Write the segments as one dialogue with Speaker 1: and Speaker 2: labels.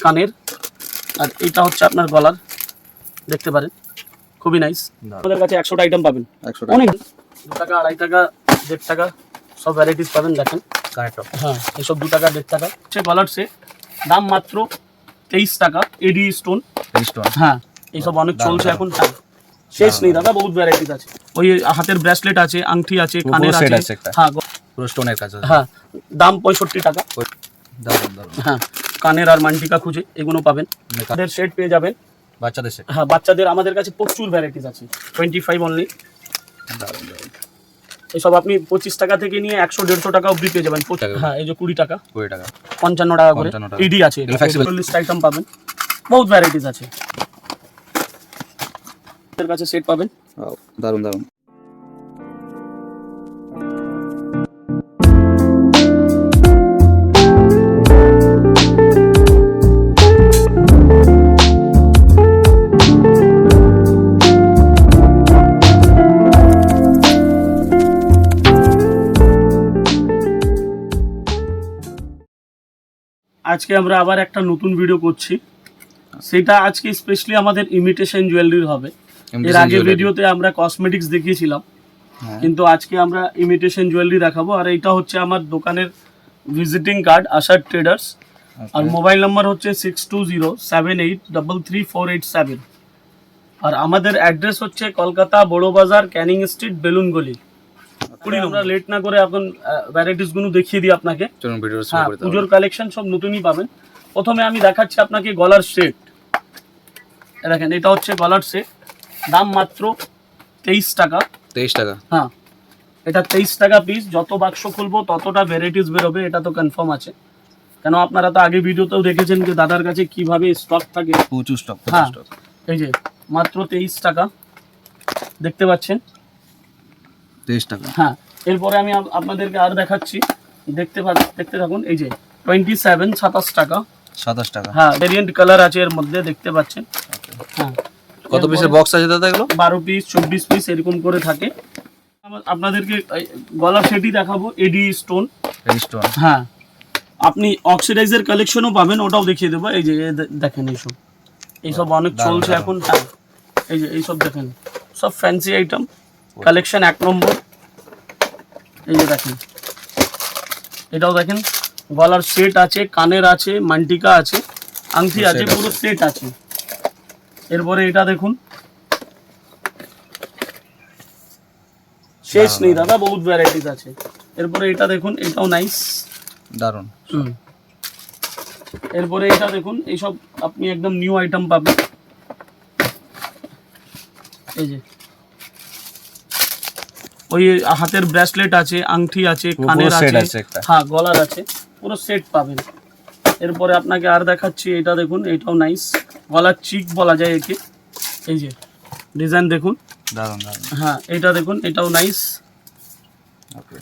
Speaker 1: কানের, আর এটা হচ্ছে আপনার গলার, দেখতে পারেন খুবই নাইস। আমাদের কাছে 100টা আইটেম পাবেন, অনেক 2 টাকা 2.5 টাকা 1.5 টাকা সব ভ্যারাইটিস পাবেন। দেখেন হ্যাঁ, এইসব 2 টাকা 1.5 টাকা সে গলার সে দাম মাত্র 23 টাকা। এডি স্টোন, হ্যাঁ এইসব অনেক চলছে এখন, শেষ নেই দাদা, বহুত ভ্যারাইটিস আছে। ওই হাতের ব্রেসলেট আছে, আংটি আছে, কানের আছে, হ্যাঁ
Speaker 2: পুরো স্টোনের কাজ আছে।
Speaker 1: হ্যাঁ দাম 65 টাকা। হ্যাঁ কানের আর মান্টিকা খুঁজে এগুলো পাবেন। তাদের সেট পেয়ে যাবেন
Speaker 2: বাচ্চাদের সেট,
Speaker 1: হ্যাঁ বাচ্চাদের আমাদের কাছে প্রচুর ভ্যারাইটিস আছে, 25 অনলি। এসব আপনি 25 টাকা থেকে নিয়ে 100-150 টাকা অবধি পেয়ে যাবেন। হ্যাঁ এই যে 20 টাকা 55 টাকা করে ইডি আছে, 40 আইটেম পাবেন, বহুত ভ্যারাইটিস আছে। আমাদের কাছে সেট পাবেন।
Speaker 2: দারুন দারুন।
Speaker 1: আজকে আমরা আবার একটা নতুন ভিডিও করছি, সেটা আজকে স্পেশালি আমাদের ইমিটেশন জুয়েলারির হবে। এর আগে ভিডিওতে আমরা কসমেটিক্স দেখিয়েছিলাম, কিন্তু আজকে আমরা ইমিটেশন জুয়েলারি দেখাবো। আর এটা হচ্ছে আমার দোকানের ভিজিটিং কার্ড, আশার ট্রেডার্স, আর মোবাইল নাম্বার হচ্ছে 6207833487। আর আমাদের অ্যাড্রেস হচ্ছে কলকাতা বড় বাজার, ক্যানিং স্ট্রিট, বেলুন গলি। আমরা লেট না করে এখন ভ্যারাইটিস গুলো দেখিয়ে দিই আপনাকে। হ্যাঁ পুজোর কালেকশন সব নতুনই পাবেন। প্রথমে আমি দেখাচ্ছি আপনাকে গলার সেট। দেখেন এটা হচ্ছে গলার সেট, দাম মাত্র 23 টাকা।
Speaker 2: 23 টাকা,
Speaker 1: হ্যাঁ এটা 23 টাকা পিস। যত বাক্স খুলবো ততটা ভ্যারাইটিস বেরোবে, এটা তো কনফার্ম আছে। কেন আপনারা তো আগে ভিডিওতেও দেখেছেন যে দাদার কাছে কিভাবে স্টক থাকে,
Speaker 2: প্রচুর স্টক।
Speaker 1: হ্যাঁ এই যে মাত্র 23 টাকা দেখতে পাচ্ছেন,
Speaker 2: 23 টাকা।
Speaker 1: হ্যাঁ এরপরে আমি আপনাদেরকে আর দেখাচ্ছি, দেখতে থাকুন। এই যে 27 টাকা।
Speaker 2: 27 টাকা,
Speaker 1: হ্যাঁ ভেরিয়েন্ট কালার আছে এর মধ্যে, দেখতে পাচ্ছেন। হ্যাঁ
Speaker 2: কত পিসের বক্স আছে দাদা এগুলো?
Speaker 1: 12 পিস 24 পিস এরকম করে থাকে। আপনাদেরকে গলার সেটই দেখাবো, এডি স্টোন। হ্যাঁ আপনি অক্সিডাইজের কালেকশনও পাবেন, ওটাও দেখিয়ে দেবো। এই যে দেখেন এইসব অনেক চলছে এখন। হ্যাঁ এই যে এইসব দেখেন, সব ফ্যান্সি আইটেম, কালেকশন 1 নম্বর। এই যে দেখেন, এটাও দেখেন গলার সেট আছে, কানের আছে, মান্টিকা আছে, আংটি আছে, পুরো সেট আছে। এরপরে এটা দেখুন, শেষ নেই দাদা, বহুত ভ্যারাইটিস আছে। এরপরে এটা দেখুন, এটাও নাইস,
Speaker 2: দারুন।
Speaker 1: এরপরে এটা দেখুন, এইসব আপনি একদম নিউ আইটেম পাবেন। এই যে ওই হাতের ব্রেসলেট আছে, আংটি আছে, কানের আছে, হ্যাঁ গলার আছে, পুরো সেট পাবেন। এরপরে আপনাকে আর দেখাচ্ছি, এটা দেখুন, এটাও নাইস, গলার চিক বলা যায় একে। এই যে ডিজাইন দেখুন,
Speaker 2: দারুন দারুন।
Speaker 1: হ্যাঁ এটা দেখুন, এটাও নাইস।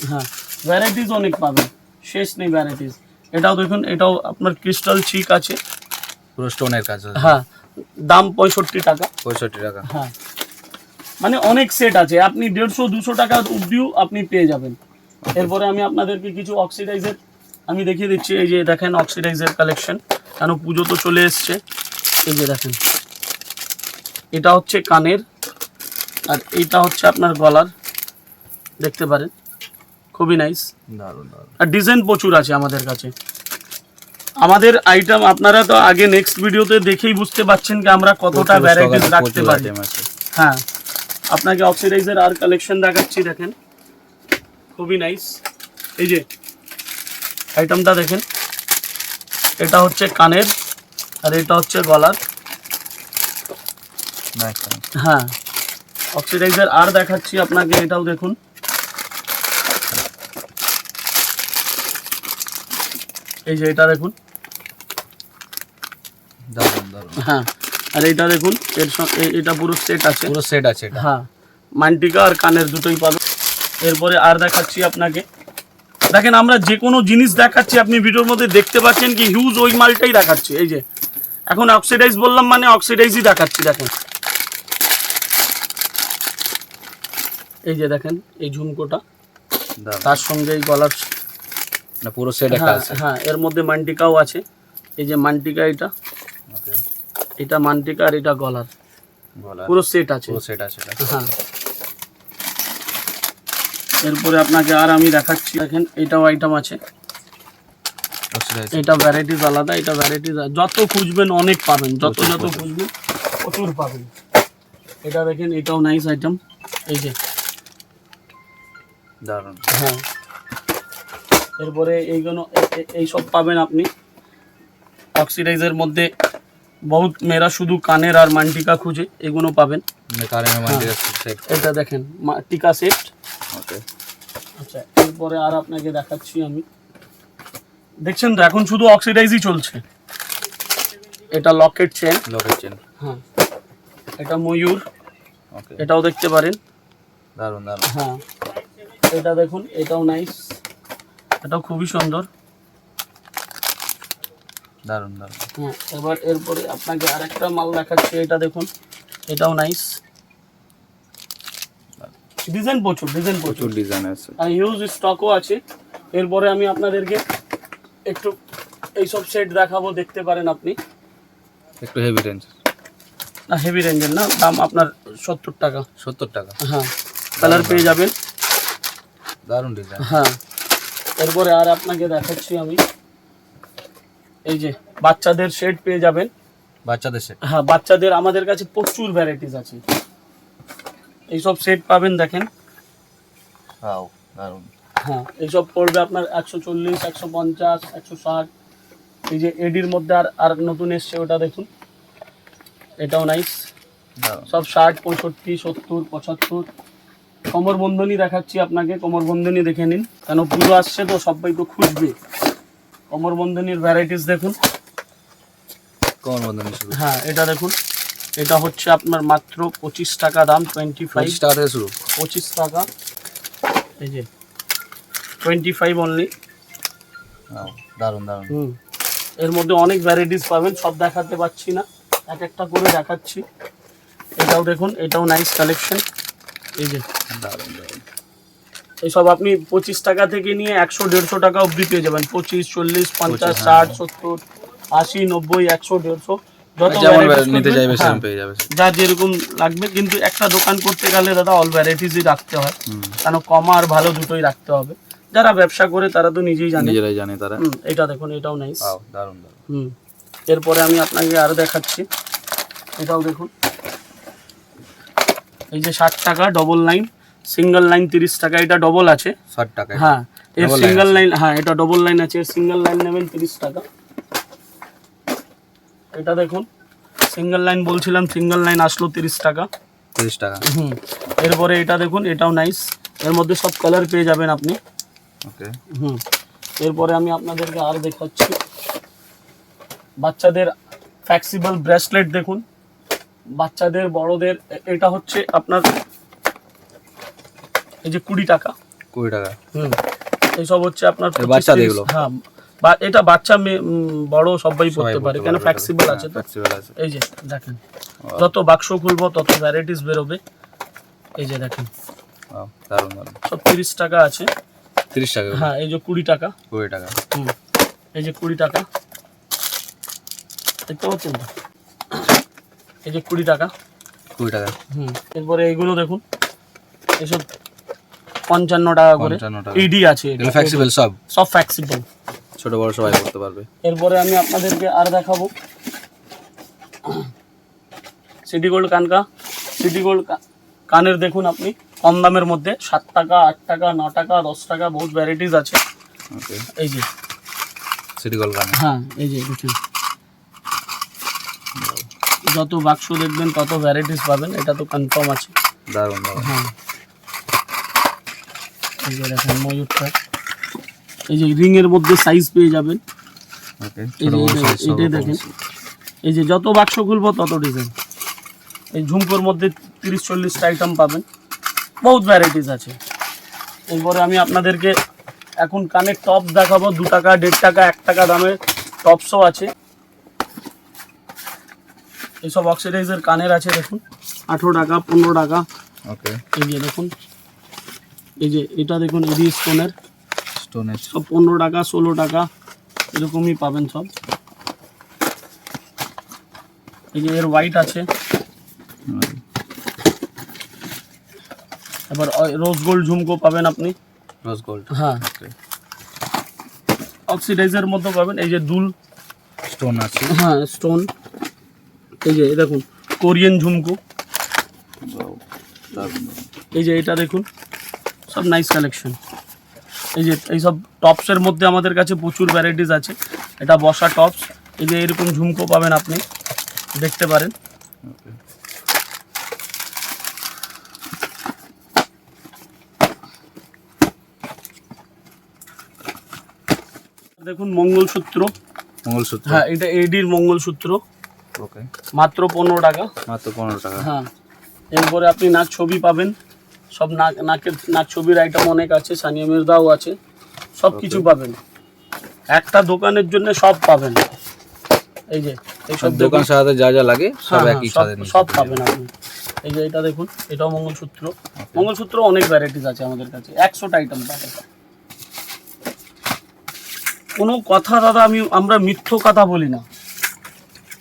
Speaker 1: হ্যাঁ ভ্যারাইটিস অনেক পাবেন, শেষ নেই ভ্যারাইটিস। এটাও দেখুন, এটাও আপনার ক্রিস্টাল চিক আছে,
Speaker 2: পুরো স্টোনের কাজ আছে।
Speaker 1: হ্যাঁ দাম 65 টাকা।
Speaker 2: 65 টাকা,
Speaker 1: হ্যাঁ মানে অনেক সেট আছে, আপনি 150-200 টাকা অবধিও আপনি পেয়ে যাবেন। এরপরে আমি আপনাদেরকে কিছু অক্সিডাইজের আমি দেখিয়ে দিচ্ছি। এই যে দেখেন অক্সিডাইজের কালেকশন, কেন পুজো তো চলে এসছে। এই যে দেখেন, এটা হচ্ছে কানের, আর এইটা হচ্ছে আপনার গলার, দেখতে পারেন খুবই নাইস।
Speaker 2: দারুন দারুন।
Speaker 1: আর ডিজাইন প্রচুর আছে আমাদের কাছে। আমাদের আইটেম আপনারা তো আগে নেক্সট ভিডিওতে দেখেই বুঝতে পারছেন যে আমরা কতটা ভ্যারাইটিস রাখতে পারি। হ্যাঁ আপনাকে অক্সিডাইজের আর কালেকশন দেখাচ্ছি, দেখেন খুবই নাইস। এই যে আইটেমটা দেখেন, এটা হচ্ছে কানের, আর এটা হচ্ছে গলার। হ্যাঁ অক্সিডাইজার আর দেখাচ্ছি আপনাকে, এটাও দেখুন। এই যে এটা দেখুন,
Speaker 2: দারুন দারুন।
Speaker 1: হ্যাঁ আর এইটা দেখুন, এর সঙ্গে এটা পুরো সেট আছে,
Speaker 2: পুরো সেট আছে।
Speaker 1: হ্যাঁ মান্টিকা আর কানের দুটোই পাবেন। এরপরে আর দেখাচ্ছি আপনাকে, দেখেন আমরা যে কোনো জিনিস দেখাচ্ছি আপনি ভিডিওর মধ্যে দেখতে পাচ্ছেন কি হিউজ ওই মালটাই দেখাচ্ছি। এই যে এখন অক্সিডাইজ বললাম মানে অক্সিডাইজই দেখাচ্ছি। দেখেন এই যে দেখেন এই ঝুমকোটা, তার সঙ্গে এই গলার
Speaker 2: পুরো সেট একটা আছে।
Speaker 1: হ্যাঁ এর মধ্যে মান্টিকাও আছে, এই যে মান্টিকা, এটা
Speaker 2: ওকে
Speaker 1: এটা মান্টিকা আর এটা গলার
Speaker 2: গলা
Speaker 1: পুরো সেট আছে।
Speaker 2: পুরো সেট আছে এটা।
Speaker 1: হ্যাঁ, এরপরে আপনাকে আর আমি দেখাচ্ছি, দেখেন এটাও আইটেম আছে।
Speaker 2: Oxidized।
Speaker 1: এটা ভ্যারাইটিস আলাদা, এটা ভ্যারাইটিস যত খুঁজবেন অনেক পাবেন, যত
Speaker 2: প্রচুর,
Speaker 1: যত
Speaker 2: প্রচুর।
Speaker 1: খুঁজবেন প্রচুর পাবেন। এটা দেখেন, এটাও নাইস আইটেম, এই যে।
Speaker 2: দারুণ।
Speaker 1: হ্যাঁ, এরপরে এইগুলো এইসব পাবেন আপনি অক্সিডাইজের মধ্যে। বহুত মেয়েরা শুধু কানের আর মান্টিকা খুঁজে, এগুলো পাবেন।
Speaker 2: মানে কারেন্ট মাল্টিকা সেট।
Speaker 1: এটা দেখেন টিকা সেট।
Speaker 2: ওকে
Speaker 1: আচ্ছা, এরপরে আর আপনাকে দেখাচ্ছি আমি, দেখছেন তো এখন শুধু অক্সিডাইজই চলছে। এটা লকেট চেন।
Speaker 2: লকেট চেন।
Speaker 1: হ্যাঁ, এটা ময়ূর,
Speaker 2: ওকে
Speaker 1: এটাও দেখতে পারেন।
Speaker 2: দারুণ দারুণ।
Speaker 1: হ্যাঁ, এটা দেখুন, এটাও নাইস, এটাও খুবই সুন্দর।
Speaker 2: দারুণ দারুণ।
Speaker 1: হ্যাঁ, এবার এরপরে আপনাকে আরেকটা মাল দেখাচ্ছি, এটা দেখুন, এটাও নাইস। ডিজাইন প্রচুর, ডিজাইন প্রচুর,
Speaker 2: প্রচুর ডিজাইন আছে।
Speaker 1: আর হিউজ স্টকও আছে। এরপরে আমি আপনাদেরকে একটু এইসব সেট দেখাবো, দেখতে পারেন আপনি।
Speaker 2: একটু হেভি রেঞ্জ।
Speaker 1: না, হেভি রেঞ্জের না, দাম আপনার 70 টাকা।
Speaker 2: 70 টাকা।
Speaker 1: হ্যাঁ, কালার পেয়ে যাবেন।
Speaker 2: দারুণ ডিজাইন।
Speaker 1: হ্যাঁ, এরপরে আর আপনাকে দেখাচ্ছি আমি, এই যে বাচ্চাদের সেট পেয়ে যাবেন।
Speaker 2: বাচ্চাদের সেট।
Speaker 1: হ্যাঁ, বাচ্চাদের আমাদের কাছে প্রচুর ভ্যারাইটিস আছে, এইসব সেট পাবেন, দেখেন।
Speaker 2: ওয়াও দারুণ।
Speaker 1: হ্যাঁ, এইসব পড়বে আপনার 140, 150, 160। এই যে এডির মধ্যে আর নতুন এসছে, ওটা দেখুন, এটাও নাইস।
Speaker 2: দারুণ।
Speaker 1: সব 60, 65, 70, 75। কোমর বন্ধনী দেখাচ্ছি আপনাকে, কোমর বন্ধনী দেখে নিন, কেন পুজো আসছে তো সবাই তো খুঁজবে। কোমর বন্ধনীর ভ্যারাইটিস দেখুন।
Speaker 2: কোন বন্ধনী শুরু?
Speaker 1: হ্যাঁ, এটা দেখুন, এটা হচ্ছে আপনার মাত্র 25 টাকা দাম,
Speaker 2: 25 টাকা থেকে শুরু।
Speaker 1: 25 টাকা, এই যে 25 অনলি।
Speaker 2: ওয়াও দারুণ দারুণ।
Speaker 1: এর মধ্যে অনেক ভ্যারাইটিস পাবেন, সব দেখাতে পাচ্ছি না, এক একটা করে দেখাচ্ছি। এটাও দেখুন, এটাও নাইস কালেকশন, এই যে।
Speaker 2: দারুণ দারুণ।
Speaker 1: এইসব আপনি 25 টাকা থেকে নিয়ে 100, 150 টাকা অবধি পেয়ে যাবেন। 25, 40, 50,
Speaker 2: হ্যাঁ।
Speaker 1: 60, 70, 80, 90, 100, 150, যত
Speaker 2: যেমন
Speaker 1: varieties
Speaker 2: নিতে
Speaker 1: করবেন,
Speaker 2: চাইবে
Speaker 1: হ্যাঁ,
Speaker 2: সেরকম পেয়ে যাবে।
Speaker 1: যা যেরকম লাগবে। কিন্তু একটা দোকান করতে গেলে দাদা অল ভ্যারাইটিসই রাখতে হয়,
Speaker 2: হুম।
Speaker 1: কেন কমা আর ভালো দুটোই রাখতে হবে। যারা ব্যবসা করে তারা তো নিজেই জানে।
Speaker 2: নিজেরাই জানে তারা।
Speaker 1: এটা দেখুন, এটাও নাইস।
Speaker 2: ওয়াও দারুণ দারুণ।
Speaker 1: এরপরে আমি আপনাকে আরো দেখাচ্ছি, এটাও দেখুন, এই যে 60 টাকা ডবল লাইন, সিঙ্গেল লাইন 30 টাকা। এটা ডবল আছে।
Speaker 2: 60 টাকা।
Speaker 1: হ্যাঁ, এর
Speaker 2: Double line
Speaker 1: সিঙ্গেল
Speaker 2: আছে।
Speaker 1: লাইন, হ্যাঁ এটা ডবল লাইন আছে, সিঙ্গেল লাইন নেবেন 30 টাকা। এটা দেখুন, সিঙ্গেল লাইন বলছিলাম, সিঙ্গেল লাইন আসলো 30 টাকা।
Speaker 2: 30 টাকা।
Speaker 1: এরপরে এটা দেখুন, এটাও নাইস, এর মধ্যে সব কালার পেয়ে যাবেন আপনি।
Speaker 2: ওকে
Speaker 1: এরপরে আমি আপনাদেরকে আর দেখাচ্ছি বাচ্চাদের ফ্লেক্সিবল ব্রেসলেট, দেখুন বাচ্চাদের বড়দের। এটা হচ্ছে আপনার এই যে 20 টাকা।
Speaker 2: 20 টাকা।
Speaker 1: এইসব হচ্ছে আপনার 25,
Speaker 2: বাচ্চাদের
Speaker 1: 30।
Speaker 2: এগুলো?
Speaker 1: হ্যাঁ, এটা বাচ্চা বড় সবাই পড়তে পারে, কেন
Speaker 2: পারে,
Speaker 1: ফ্লেক্সিবল
Speaker 2: হ্যাঁ,
Speaker 1: আছে তো।
Speaker 2: flexible আছে।
Speaker 1: এই যে দেখেন, যত বাক্স খুলবো তত ভ্যারাইটিস বেরোবে। এই যে দেখেন,
Speaker 2: ওয়াও দারুণ দারুণ।
Speaker 1: সব 30 টাকা আছে।
Speaker 2: 30 টাকা।
Speaker 1: হ্যাঁ, এই যে 20 টাকা।
Speaker 2: 20 টাকা।
Speaker 1: এই যে 20 টাকা, দেখতে পাচ্ছেন তো? এই যে 20 টাকা।
Speaker 2: 20 টাকা।
Speaker 1: এরপরে এইগুলো দেখুন, এসব 55 টাকা করে।
Speaker 2: 55 টাকা।
Speaker 1: ইডি আছে, এটা
Speaker 2: এগুলো ফ্লেক্সিবল সব।
Speaker 1: সব ফ্লেক্সিবল।
Speaker 2: ছোট বড় সবাই করতে পারবে।
Speaker 1: এরপরে আমি আপনাদেরকে আর দেখাবো সিটি গোল্ড সিটি গোল্ড কানের। দেখুন আপনি, কম দামের মধ্যে 7 টাকা, 8 টাকা, 9 টাকা, 10 টাকা, বহুত ভ্যারাইটিস আছে।
Speaker 2: ওকে
Speaker 1: এই যে
Speaker 2: সিটি গোল্ড গান।
Speaker 1: হ্যাঁ, এই যে দেখুন, যত বাক্স দেখবেন তত ভ্যারাইটিস পাবেন, এটা তো কনফার্ম আছে।
Speaker 2: দারুণ দারুণ।
Speaker 1: হ্যাঁ, এই যে দেখেন ময়ূরটা, এই যে রিং এর মধ্যে সাইজ পেয়ে যাবেন।
Speaker 2: ওকে
Speaker 1: এই
Speaker 2: ছোট
Speaker 1: যে
Speaker 2: বড় সাইজ সব
Speaker 1: এটাই দেখেন, এই যে যত বাক্স খুলবো তত ডিজাইন। এই ঝুমকোর মধ্যে 30-40টা আইটেম পাবেন, বহুত ভ্যারাইটিস আছে। এরপরে আমি আপনাদেরকে এখন কানের টপ দেখাবো, 2 টাকা, 1.5 টাকা, 1 টাকা দামের টপসও আছে। এইসব অক্সিডাইজের কানের আছে, দেখুন 18 টাকা, 15 টাকা।
Speaker 2: ওকে
Speaker 1: এই যে দেখুন, এই যে এটা দেখুন, এডি স্টোনের
Speaker 2: স্টোনের।
Speaker 1: সব 15 টাকা, 16 টাকা, এরকমই পাবেন সব। এই যে এর হোয়াইট আছে, এবার রোজ গোল্ড ঝুমকো পাবেন আপনি।
Speaker 2: রোজ গোল্ড,
Speaker 1: হ্যাঁ অক্সিডাইজার মধ্যে পাবেন। এই যে দুল
Speaker 2: স্টোন আছে,
Speaker 1: হ্যাঁ স্টোন। এই যে দেখুন কোরিয়ান ঝুমকো,
Speaker 2: Wow, দারুণ।
Speaker 1: এই যে এটা দেখুন, সব নাইস কালেকশন। এই যে এইসব টপসের মধ্যে আমাদের কাছে প্রচুর ভ্যারাইটিস আছে। এটা বসা টপস, এই যে এরকম ঝুমকো পাবেন আপনি, দেখতে পারেন।
Speaker 2: Okay.
Speaker 1: দেখুন মঙ্গলসূত্র,
Speaker 2: মঙ্গলসূত্র,
Speaker 1: হ্যাঁ এটা এডির মঙ্গলসূত্র,
Speaker 2: ওকে,
Speaker 1: মাত্র 15 টাকা।
Speaker 2: মাত্র 15 টাকা।
Speaker 1: হ্যাঁ এরপরে আপনি নাক ছবি পাবেন, সব নাক ছবির আইটেম অনেক আছে, সানিয়া মির্জাও আছে, সব কিছু পাবেন। একটা দোকানের জন্য সব পাবেন। এই যে এইসব
Speaker 2: দোকান সাজাতে যা যা লাগে সব
Speaker 1: হ্যাঁ,
Speaker 2: একই
Speaker 1: সব
Speaker 2: সাথে
Speaker 1: সব পাবেন আপনি। এই যে এটা দেখুন, এটাও মঙ্গলসূত্র। মঙ্গলসূত্র অনেক ভ্যারাইটিস আছে আমাদের কাছে, 100টা আইটেম পাবেন। কোনো কথা দাদা আমরা মিথ্য কথা বলি না,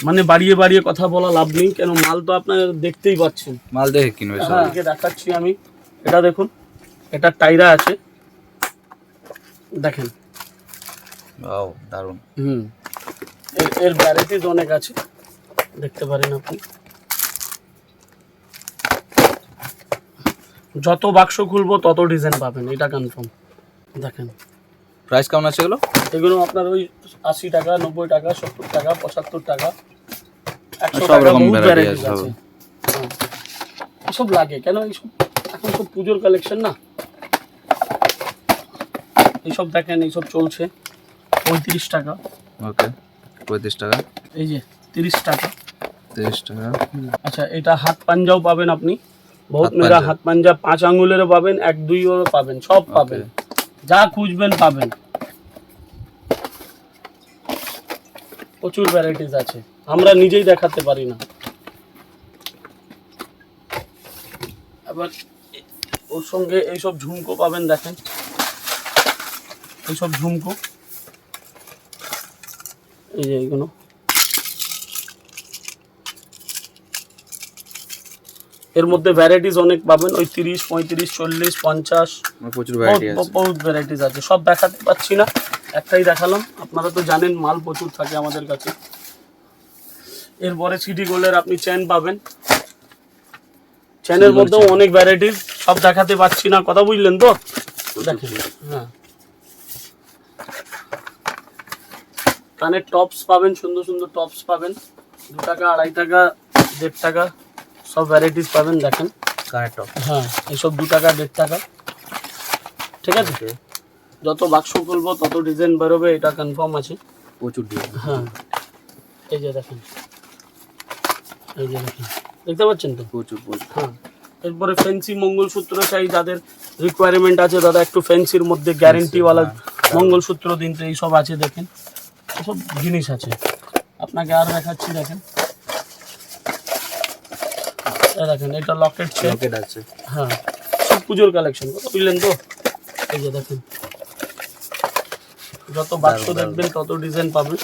Speaker 1: মানে বাড়িয়ে বাড়িয়ে কথা বলা লাভ নেই, কেন মাল তো আপনারা দেখতেই পাচ্ছেন।
Speaker 2: মাল দেখে কিনবে সব।
Speaker 1: হ্যাঁ দেখাচ্ছি আমি, এটা দেখুন, এটা টাইরা আছে, দেখেন।
Speaker 2: ওয়াও, দারুণ।
Speaker 1: এর ভ্যারাইটিস অনেক আছে, দেখতে পারেন আপনি। যত বাক্স খুলবো তত ডিজাইন পাবেন, এটা কনফার্ম। দেখেন
Speaker 2: প্রাইস কেমন আছে এগুলো?
Speaker 1: এগুলো আপনার ওই 80 টাকা, 90 টাকা, 70 টাকা, 75 টাকা, 100
Speaker 2: সব
Speaker 1: টাকা,
Speaker 2: রকম
Speaker 1: বহুত
Speaker 2: ভ্যারাইটি
Speaker 1: ভ্যারাইটিস
Speaker 2: আছে
Speaker 1: আছে। হ্যাঁ, এসব লাগে কেন, এইসব এখন সব পুজোর কালেকশন না। এইসব দেখেন, এইসব চলছে 35 টাকা।
Speaker 2: ওকে, 35 টাকা,
Speaker 1: এই যে 30 টাকা।
Speaker 2: 30 টাকা।
Speaker 1: আচ্ছা এটা হাত পাঞ্জাও পাবেন আপনি, বহুত
Speaker 2: হাত
Speaker 1: মেরা
Speaker 2: পাঞ্জা।
Speaker 1: হাত পাঞ্জা 5 আঙ্গুলেরও পাবেন, 1-2 পাবেন, সব পাবেন, যা খুঁজবেন পাবেন। প্রচুর ভ্যারাইটিস আছে, আমরা নিজেই দেখাতে পারি না। আবার ওর সঙ্গে এইসব ঝুমকো পাবেন, দেখেন এইসব ঝুমকো, এই যে এইগুলো। এর মধ্যে ভ্যারাইটিস অনেক পাবেন, ওই 30, 35, 40, 50,
Speaker 2: প্রচুর ভ্যারাইটি আছে।
Speaker 1: বহুত ভ্যারাইটিস আছে, সব দেখাতে পাচ্ছি না, একটাই দেখালাম। আপনারা তো জানেন মাল প্রচুর থাকে আমাদের কাছে। এরপরে সিটি গোল্ডের আপনি চেন পাবেন, চেনের মধ্যেও অনেক ভ্যারাইটিস, সব দেখাতে পাচ্ছি না, কথা বুঝলেন তো? দেখেন, হ্যাঁ কানের টপস পাবেন, সুন্দর সুন্দর টপস পাবেন, 2 টাকা, 2.5 টাকা, 1.5 টাকা, সব ভ্যারাইটিস পাবেন। দেখেন
Speaker 2: কানেক্ট টপ,
Speaker 1: হ্যাঁ এইসব 2 টাকা, 1.5 টাকা, ঠিক আছে। যত বাক্স খুলবো তত ডিজাইন বেরোবে, এটা কনফার্ম আছে।
Speaker 2: প্রচুর ডিজাইন।
Speaker 1: হ্যাঁ এই যে দেখেন, এই যে দেখেন, দেখতে পাচ্ছেন তো?
Speaker 2: প্রচুর প্রচুর।
Speaker 1: হ্যাঁ এরপরে ফ্যান্সি মঙ্গলসূত্র চাই, যাদের রিকোয়ারমেন্ট আছে দাদা, একটু ফ্যান্সির মধ্যে গ্যারেন্টিওয়ালা মঙ্গলসূত্র দিন, তো এইসব আছে। দেখেন এসব জিনিস আছে, আপনাকে আর দেখাচ্ছি। দেখেন এই দেখেন, এটা লকেট চেন,
Speaker 2: লকেট আছে।
Speaker 1: হ্যাঁ সব পুজোর কালেকশন, বুঝলেন তো? এই যে দেখেন, যত বাক্স দেখবেন তত ডিজাইন পাবেন,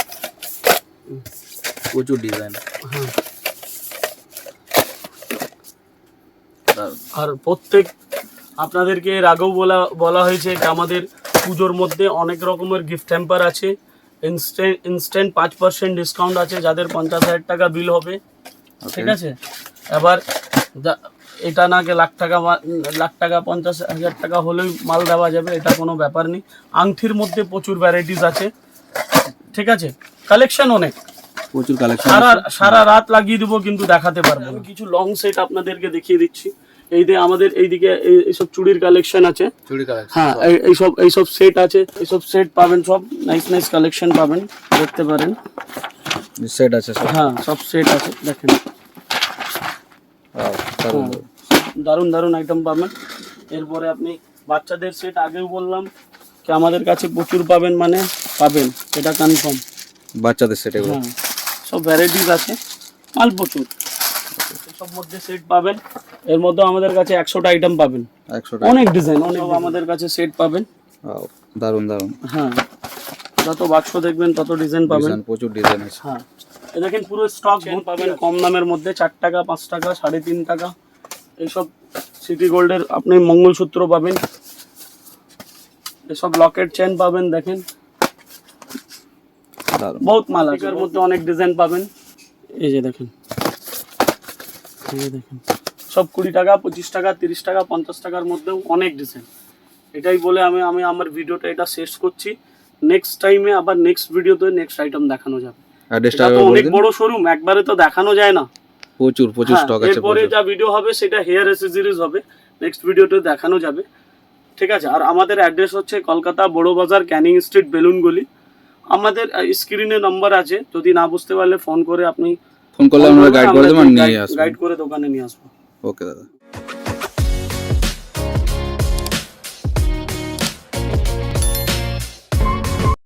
Speaker 2: প্রচুর ডিজাইন।
Speaker 1: হ্যাঁ। আর প্রত্যেক আপনাদেরকে এর আগেও বলা হয়েছে যে আমাদের পুজোর মধ্যে অনেক রকমের গিফট হ্যাম্পার আছে, ইনস্ট্যান্ট 5% ডিসকাউন্ট আছে যাদের 50,000 টাকা বিল হবে, ঠিক আছে। এবার এটা না কে লাখ টাকা 50,000 টাকা হলেই মাল দেওয়া যাবে, এটা কোনো ব্যাপার নেই। আংটির মধ্যে প্রচুর ভ্যারাইটিস আছে, ঠিক আছে, কালেকশন অনেক,
Speaker 2: প্রচুর কালেকশন।
Speaker 1: সারা রাত লাগিয়ে দেবো কিন্তু দেখাতে পারবো না। কিছু লং সেট আপনাদেরকে দেখিয়ে দিচ্ছি। এই যে আমাদের এইদিকে এইসব চুড়ির কালেকশন আছে,
Speaker 2: চুড়ি কালেকশন।
Speaker 1: হ্যাঁ এইসব সেট আছে, এইসব সেট পাবেন, সব নাইস কালেকশন পাবেন, দেখতে পারেন।
Speaker 2: সেট আছে সব।
Speaker 1: হ্যাঁ সব সেট আছে, দেখেন দারুণ আইটেম পাবেন। এরপরে আপনি বাচ্চাদের সেট, আগেও বললাম কি আমাদের কাছে প্রচুর পাবেন, মানে পাবেন, এটা কনফার্ম।
Speaker 2: বাচ্চাদের সেট এগুলো।
Speaker 1: হ্যাঁ সব ভ্যারাইটিস আছে, মাল প্রচুর, সব মধ্যে সেট পাবেন। এর মধ্যে আমাদের কাছে 100টা আইটেম পাবেন,
Speaker 2: 100টা
Speaker 1: অনেক ডিজাইন, অনেক আমাদের কাছে সেট পাবেন।
Speaker 2: দারুণ।
Speaker 1: হ্যাঁ যত বাক্স দেখবেন তত ডিজাইন পাবেন,
Speaker 2: প্রচুর ডিজাইন আছে।
Speaker 1: হ্যাঁ। এই দেখেন পুরো স্টক পাবেন কম দামের মধ্যে, 4 টাকা 5 টাকা 3.5 টাকা এইসব সিটি গোল্ডের আপনি মঙ্গলসূত্র পাবেন, এসব লকেট চেন পাবেন। দেখেন
Speaker 2: দারুণ।
Speaker 1: বহুত মাল আছে, এর মধ্যে অনেক ডিজাইন পাবেন। এই যে দেখেন, এই যে দেখেন সব 20 টাকা 25 টাকা 30 টাকা 50 টাকার মধ্যেও অনেক ডিজাইন। এটাই বলে আমি আমার ভিডিওটা এটা শেষ করছি। নেক্সট টাইমে আবার নেক্সট ভিডিওতে নেক্সট আইটেম দেখানো যাবে।
Speaker 2: অ্যাড্রেসটা
Speaker 1: এটা তো অনেক বড় শোরুম, একবারে তো দেখানো যায় না।
Speaker 2: প্রচুর স্টক আছে।
Speaker 1: এরপরে যা ভিডিও হবে সেটা হেয়ার অ্যাক্সেসরিজ হবে, নেক্সট ভিডিওতে দেখানো যাবে। ঠিক আছে। আর আমাদের অ্যাড্রেস হচ্ছে কলকাতা বড় বাজার, ক্যানিং স্ট্রিট, বেলুন গলি। আমাদের স্ক্রিনে নাম্বার আছে, যদি না বুঝতে পারলে ফোন করে আপনি
Speaker 2: ফোন করলে আমরা গাইড করে দেব আর নিয়ে আসবো।
Speaker 1: গাইড করে দোকানে নিয়ে আসবো।
Speaker 2: ওকে দাদা।